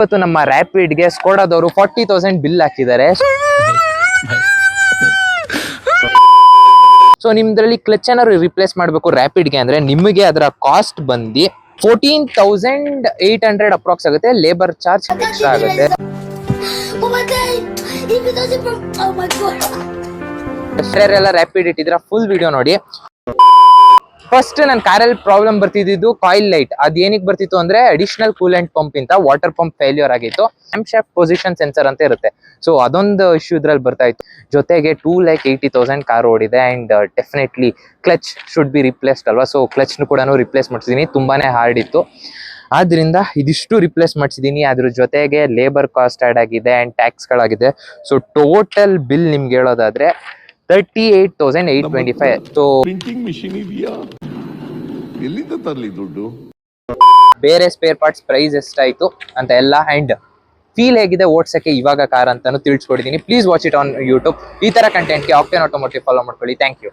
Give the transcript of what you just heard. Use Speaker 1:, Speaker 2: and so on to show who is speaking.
Speaker 1: ಇವತ್ತು ನಮ್ಮ ರ್ಯಾಪಿಡ್ಗೆ ಸ್ಕೋಡಾದವರು 40,000 ಬಿಲ್ ಹಾಕಿದ್ದಾರೆ. ಸೊ ನಿಮ್ದ್ರಲ್ಲಿ ಕ್ಲಚ್ ಏನಾದ್ರು ರಿಪ್ಲೇಸ್ ಮಾಡಬೇಕು ರ್ಯಾಪಿಡ್ಗೆ ಅಂದ್ರೆ ನಿಮಗೆ ಅದರ ಕಾಸ್ಟ್ ಬಂದು 14,800 ಅಪ್ರಾಕ್ಸ್ ಆಗುತ್ತೆ. ಲೇಬರ್ ಚಾರ್ಜ್ ಎಕ್ಸ್ಟ್ರಾ ಆಗುತ್ತೆ. ಎಲ್ಲ ರ್ಯಾಪಿಡ್ ಇಟ್ಟಿದ್ರ ಫುಲ್ ವಿಡಿಯೋ ನೋಡಿ. ಫಸ್ಟ್ ನನ್ನ ಕಾರಲ್ಲಿ ಪ್ರಾಬ್ಲಮ್ ಬರ್ತಿದ್ದು ಕಾಯಿಲ್ ಲೈಟ್. ಅದೇನಿಗೆ ಬರ್ತಿತ್ತು ಅಂದ್ರೆ ಅಡಿಷನಲ್ ಕೂಲೆಂಟ್ ಪಂಪ್ ಇಂತ ವಾಟರ್ ಪಂಪ್ ಫೇಲ್ಯೂರ್ ಆಗಿತ್ತು. ಶಾಫ್ಟ್ ಪೊಸಿಷನ್ ಸೆನ್ಸರ್ ಅಂತ ಇರುತ್ತೆ. ಸೊ ಅದೊಂದು ಇಶ್ಯೂ ಇದ್ರಲ್ಲಿ ಬರ್ತಾ ಇತ್ತು. ಜೊತೆಗೆ 2,80,000 ಕಾರ್ ಓಡಿದೆ. And definitely clutch should be replaced ಅಲ್ವಾ. ಸೊ ಕ್ಲಚ್ ಕೂಡ ರಿಪ್ಲೇಸ್ ಮಾಡ್ಸಿದೀನಿ. ತುಂಬಾನೇ ಹಾರ್ಡ್ ಇತ್ತು. ಆದ್ರಿಂದ ಇದಿಷ್ಟು ರಿಪ್ಲೇಸ್ ಮಾಡಿಸಿದೀನಿ. ಅದ್ರ ಜೊತೆಗೆ ಲೇಬರ್ ಕಾಸ್ಟ್ ಆಡ್ ಆಗಿದೆ ಅಂಡ್ ಟ್ಯಾಕ್ಸ್ ಗಳಾಗಿದೆ. ಸೊ ಟೋಟಲ್ ಬಿಲ್ ನಿಮ್ಗೆ ಹೇಳೋದಾದ್ರೆ 38,825. ಸೊ
Speaker 2: ಪ್ರಿಂಟಿಂಗ್ ಮಿಷಿನ್ ಇದೆಯಾ, ಎಲ್ಲಿಂದ ತರಲಿ ದುಡ್ಡು?
Speaker 1: ಬೇರೆ ಸ್ಪೇರ್ ಪಾರ್ಟ್ಸ್ ಪ್ರೈಸ್ ಎಷ್ಟಾಯ್ತು ಅಂತ ಎಲ್ಲ ಅಂಡ್ ಫೀಲ್ ಹೇಗಿದೆ ಓಡ್ಸಕ್ಕೆ ಇವಾಗ ಕಾರ್ ಅಂತಾನು ತಿಳಿಸ್ಕೊಡಿದೀನಿ. Please watch it on YouTube. ಈ ತರ ಕಂಟೆಂಟ್ಗೆ ಆಕ್ಟೇನ್ ಆಟೋಮೋಟಿವ್ ಫಾಲೋ ಮಾಡ್ಕೊಳ್ಳಿ. Thank you.